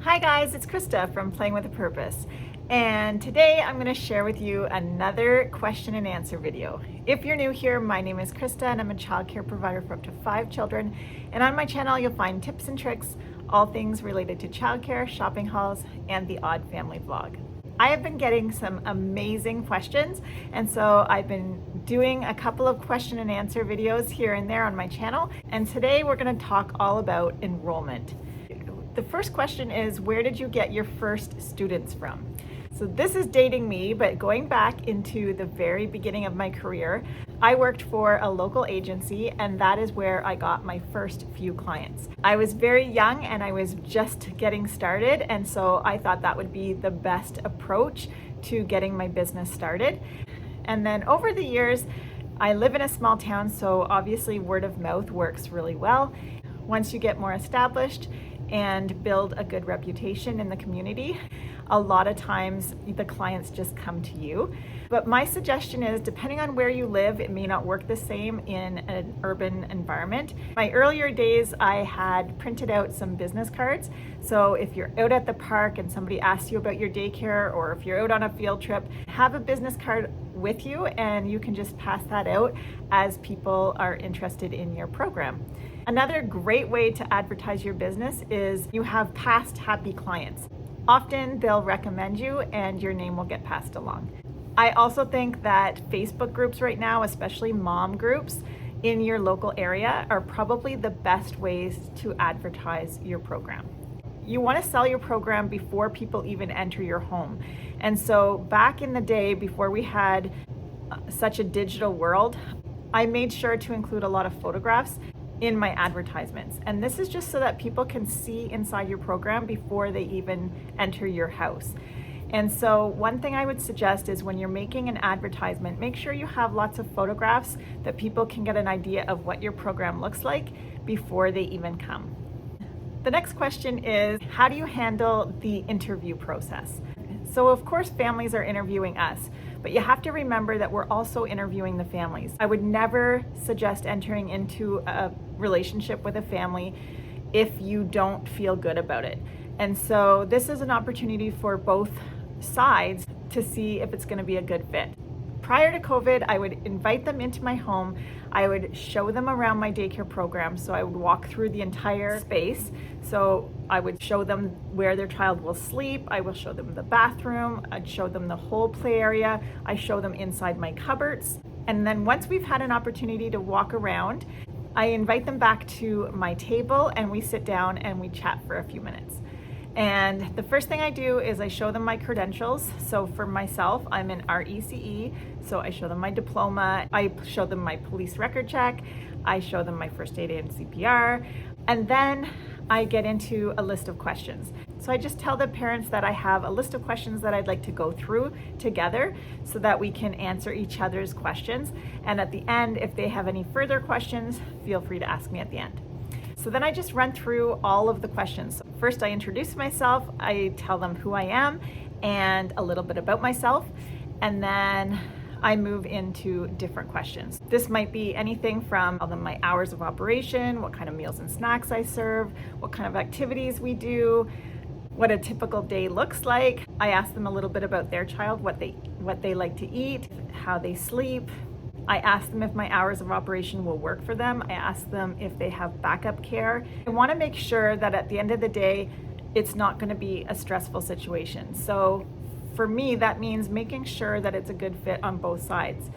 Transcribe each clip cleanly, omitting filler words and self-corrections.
Hi guys, it's Krista from Playing with a Purpose, and today I'm going to share with you another question and answer video. If you're new here, my name is Krista and I'm a childcare provider for up to 5 children, and on my channel you'll find tips and tricks, all things related to childcare, shopping hauls, and the odd family vlog. I have been getting some amazing questions, and so I've been doing a couple of question and answer videos here and there on my channel, and today we're going to talk all about enrollment. The first question is, where did you get your first students from? So this is dating me, but going back into the very beginning of my career, I worked for a local agency, and that is where I got my first few clients. I was very young and I was just getting started, and so I thought that would be the best approach to getting my business started. And then over the years, I live in a small town, so obviously word of mouth works really well. Once you get more established and build a good reputation in the community, a lot of times the clients just come to you. But my suggestion is, depending on where you live, it may not work the same in an urban environment. My earlier days, I had printed out some business cards. So if you're out at the park and somebody asks you about your daycare, or if you're out on a field trip, have a business card with you and you can just pass that out as people are interested in your program. Another great way to advertise your business is you have past happy clients. Often they'll recommend you and your name will get passed along. I also think that Facebook groups right now, especially mom groups in your local area, are probably the best ways to advertise your program. You want to sell your program before people even enter your home. And so back in the day, before we had such a digital world, I made sure to include a lot of photographs in my advertisements. And this is just so that people can see inside your program before they even enter your house. And so one thing I would suggest is, when you're making an advertisement, make sure you have lots of photographs that people can get an idea of what your program looks like before they even come. The next question is, how do you handle the interview process? So of course families are interviewing us, but you have to remember that we're also interviewing the families. I would never suggest entering into a relationship with a family if you don't feel good about it. And so this is an opportunity for both sides to see if it's going to be a good fit. Prior to COVID, I would invite them into my home. I would show them around my daycare program. So I would walk through the entire space. So I would show them where their child will sleep. I will show them the bathroom. I'd show them the whole play area. I show them inside my cupboards. And then once we've had an opportunity to walk around, I invite them back to my table and we sit down and we chat for a few minutes. And the first thing I do is I show them my credentials. So for myself, I'm an RECE, so I show them my diploma, I show them my police record check, I show them my first aid and CPR, and then I get into a list of questions. So I just tell the parents that I have a list of questions that I'd like to go through together so that we can answer each other's questions. And at the end, if they have any further questions, feel free to ask me at the end. So then I just run through all of the questions. First, I introduce myself, I tell them who I am and a little bit about myself, and then I move into different questions. This might be anything from my hours of operation, what kind of meals and snacks I serve, what kind of activities we do, what a typical day looks like. I ask them a little bit about their child, what they like to eat, how they sleep. I ask them if my hours of operation will work for them. I ask them if they have backup care. I want to make sure that at the end of the day, it's not going to be a stressful situation. So for me, that means making sure that it's a good fit on both sides.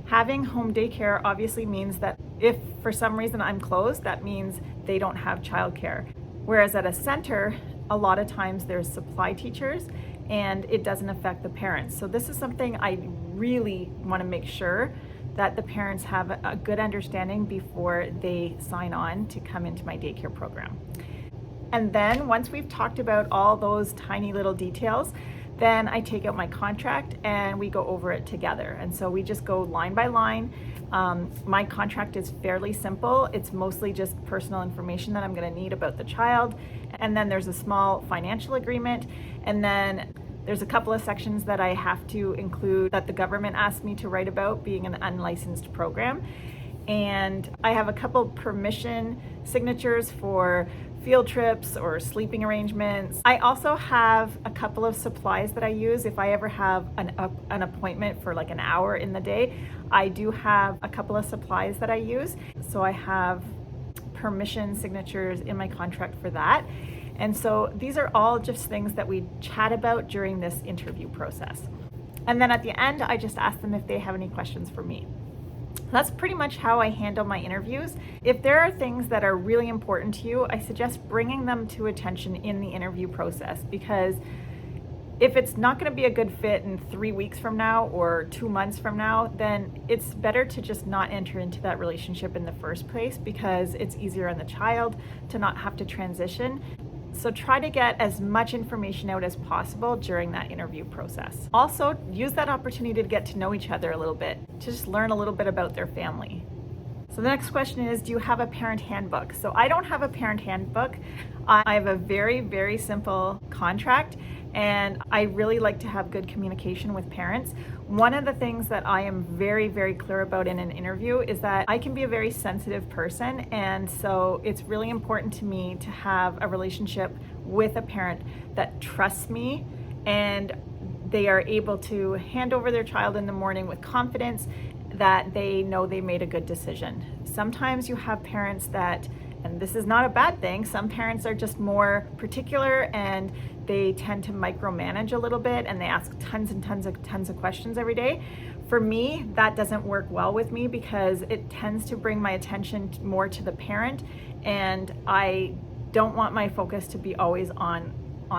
Having home daycare obviously means that if for some reason I'm closed, that means they don't have childcare. Whereas at a center, a lot of times there's supply teachers and it doesn't affect the parents. So this is something I really want to make sure that the parents have a good understanding before they sign on to come into my daycare program. And then once we've talked about all those tiny little details, then I take out my contract and we go over it together. And so we just go line by line. My contract is fairly simple. It's mostly just personal information that I'm going to need about the child. And then there's a small financial agreement. And then there's a couple of sections that I have to include that the government asked me to write about, being an unlicensed program. And I have a couple permission signatures for field trips or sleeping arrangements. I also have a couple of supplies that I use if I ever have an appointment for like an hour in the day. I do have a couple of supplies that I use. So I have permission signatures in my contract for that. And so these are all just things that we chat about during this interview process. And then at the end, I just ask them if they have any questions for me. That's pretty much how I handle my interviews. If there are things that are really important to you, I suggest bringing them to attention in the interview process, because if it's not going to be a good fit in 3 weeks from now or 2 months from now, then it's better to just not enter into that relationship in the first place, because it's easier on the child to not have to transition. So try to get as much information out as possible during that interview process. Also, use that opportunity to get to know each other a little bit, to just learn a little bit about their family. So the next question is, do you have a parent handbook? So I don't have a parent handbook. I have a very, very simple contract, and I really like to have good communication with parents. One of the things that I am very, very clear about in an interview is that I can be a very sensitive person, and so it's really important to me to have a relationship with a parent that trusts me and they are able to hand over their child in the morning with confidence that they know they made a good decision. Sometimes you have parents that, and this is not a bad thing, some parents are just more particular and they tend to micromanage a little bit and they ask tons and tons of questions every day. For me, that doesn't work well with me, because it tends to bring my attention more to the parent, and I don't want my focus to be always on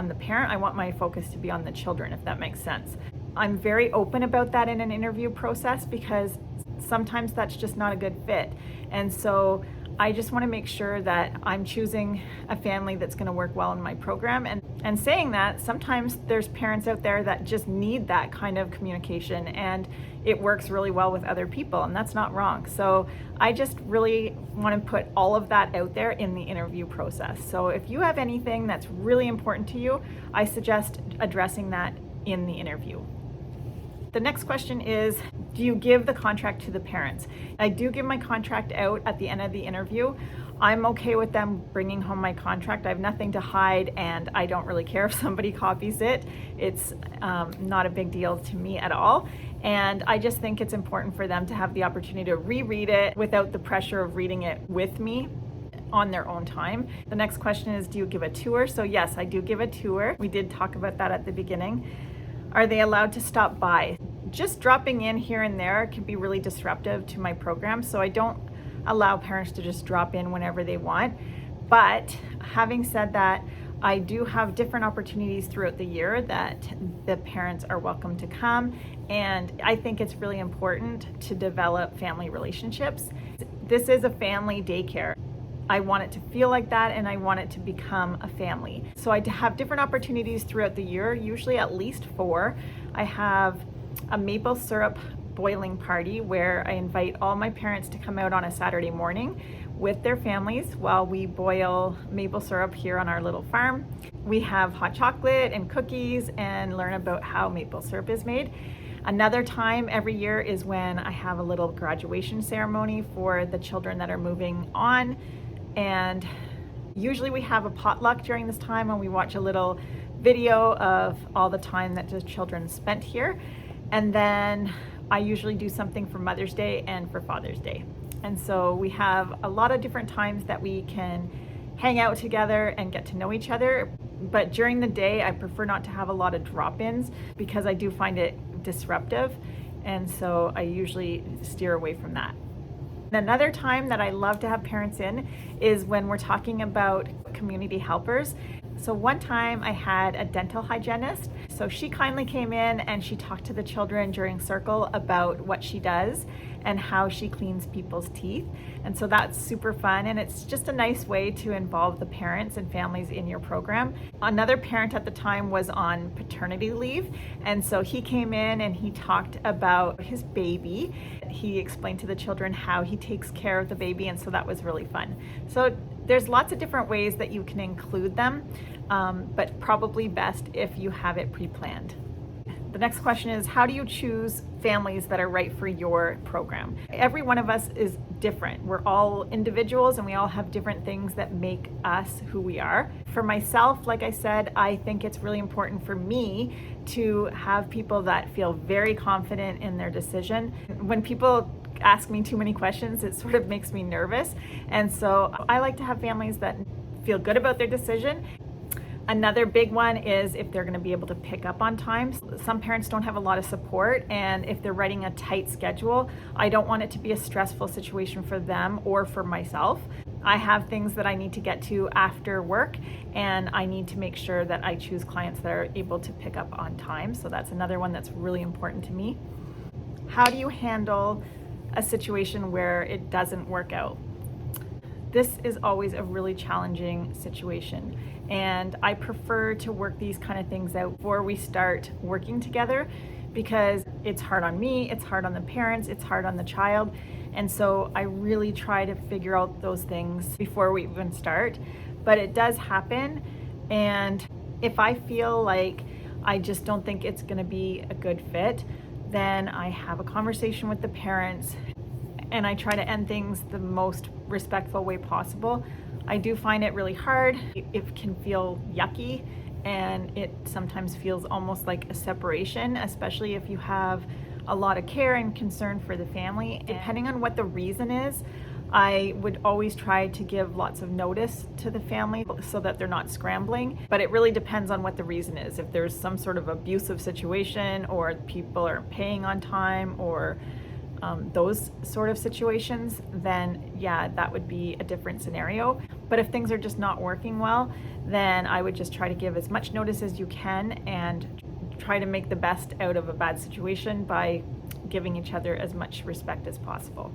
the parent. I want my focus to be on the children, if that makes sense. I'm very open about that in an interview process, because sometimes that's just not a good fit. And so I just want to make sure that I'm choosing a family that's going to work well in my program. And saying that, sometimes there's parents out there that just need that kind of communication, and it works really well with other people, and that's not wrong. So I just really want to put all of that out there in the interview process. So if you have anything that's really important to you, I suggest addressing that in the interview. The next question is, do you give the contract to the parents? I do give my contract out at the end of the interview. I'm okay with them bringing home my contract. I have nothing to hide, and I don't really care if somebody copies it. It's not a big deal to me at all. And I just think it's important for them to have the opportunity to reread it without the pressure of reading it with me on their own time. The next question is, do you give a tour? So yes, I do give a tour. We did talk about that at the beginning. Are they allowed to stop by? Just dropping in here and there can be really disruptive to my program, so I don't allow parents to just drop in whenever they want. But having said that, I do have different opportunities throughout the year that the parents are welcome to come, and I think it's really important to develop family relationships. This is a family daycare. I want it to feel like that, and I want it to become a family. So I have different opportunities throughout the year, usually at least 4. I have a maple syrup boiling party where I invite all my parents to come out on a Saturday morning with their families while we boil maple syrup here on our little farm. We have hot chocolate and cookies and learn about how maple syrup is made. Another time every year is when I have a little graduation ceremony for the children that are moving on. And usually we have a potluck during this time, and we watch a little video of all the time that the children spent here. And then I usually do something for Mother's Day and for Father's Day. And so we have a lot of different times that we can hang out together and get to know each other. But during the day, I prefer not to have a lot of drop-ins, because I do find it disruptive. And so I usually steer away from that. Another time that I love to have parents in is when we're talking about community helpers. So one time I had a dental hygienist. So she kindly came in and she talked to the children during circle about what she does and how she cleans people's teeth. And so that's super fun, and it's just a nice way to involve the parents and families in your program. Another parent at the time was on paternity leave, and so he came in and he talked about his baby. He explained to the children how he takes care of the baby, and so that was really fun. So there's lots of different ways that you can include them, but probably best if you have it pre-planned. The next question is, how do you choose families that are right for your program? Every one of us is different. We're all individuals and we all have different things that make us who we are. For myself, like I said, I think it's really important for me to have people that feel very confident in their decision. When people ask me too many questions, it sort of makes me nervous. And so I like to have families that feel good about their decision. Another big one is if they're going to be able to pick up on time. Some parents don't have a lot of support, and if they're writing a tight schedule, I don't want it to be a stressful situation for them or for myself. I have things that I need to get to after work, and I need to make sure that I choose clients that are able to pick up on time. So that's another one that's really important to me. How do you handle a situation where it doesn't work out? This is always a really challenging situation, and I prefer to work these kind of things out before we start working together, because it's hard on me, it's hard on the parents, it's hard on the child, and so I really try to figure out those things before we even start. But it does happen, and if I feel like I just don't think it's going to be a good fit, then I have a conversation with the parents and I try to end things the most respectful way possible. I do find it really hard. It can feel yucky, and it sometimes feels almost like a separation, especially if you have a lot of care and concern for the family. Depending on what the reason is, I would always try to give lots of notice to the family so that they're not scrambling. But it really depends on what the reason is. If there's some sort of abusive situation, or people aren't paying on time, or those sort of situations, then yeah, that would be a different scenario. But if things are just not working well, then I would just try to give as much notice as you can and try to make the best out of a bad situation by giving each other as much respect as possible.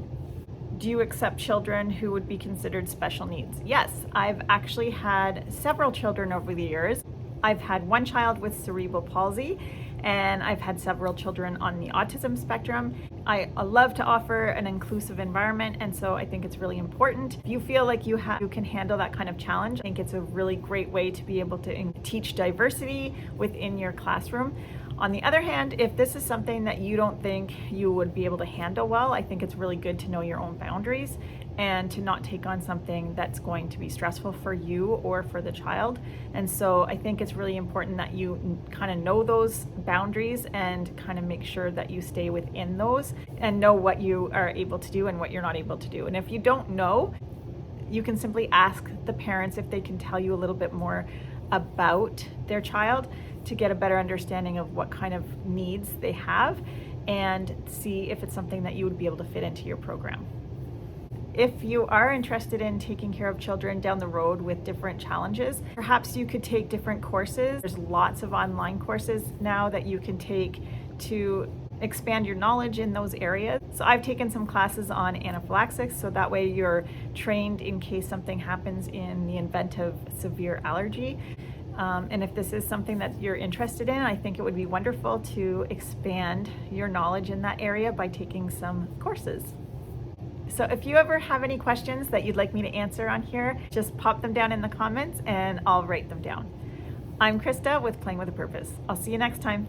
Do you accept children who would be considered special needs? Yes, I've actually had several children over the years. I've had one child with cerebral palsy, and I've had several children on the autism spectrum. I love to offer an inclusive environment, and so I think it's really important. If you feel like you can handle that kind of challenge, I think it's a really great way to be able to teach diversity within your classroom. On the other hand, if this is something that you don't think you would be able to handle well, I think it's really good to know your own boundaries and to not take on something that's going to be stressful for you or for the child. And so I think it's really important that you kind of know those boundaries and kind of make sure that you stay within those and know what you are able to do and what you're not able to do. And if you don't know, you can simply ask the parents if they can tell you a little bit more about their child to get a better understanding of what kind of needs they have and see if it's something that you would be able to fit into your program. If you are interested in taking care of children down the road with different challenges, perhaps you could take different courses. There's lots of online courses now that you can take to expand your knowledge in those areas. So I've taken some classes on anaphylaxis, so that way you're trained in case something happens in the event of severe allergy. And if this is something that you're interested in, I think it would be wonderful to expand your knowledge in that area by taking some courses. So if you ever have any questions that you'd like me to answer on here, just pop them down in the comments and I'll write them down. I'm Krista with Playing with a Purpose. I'll see you next time.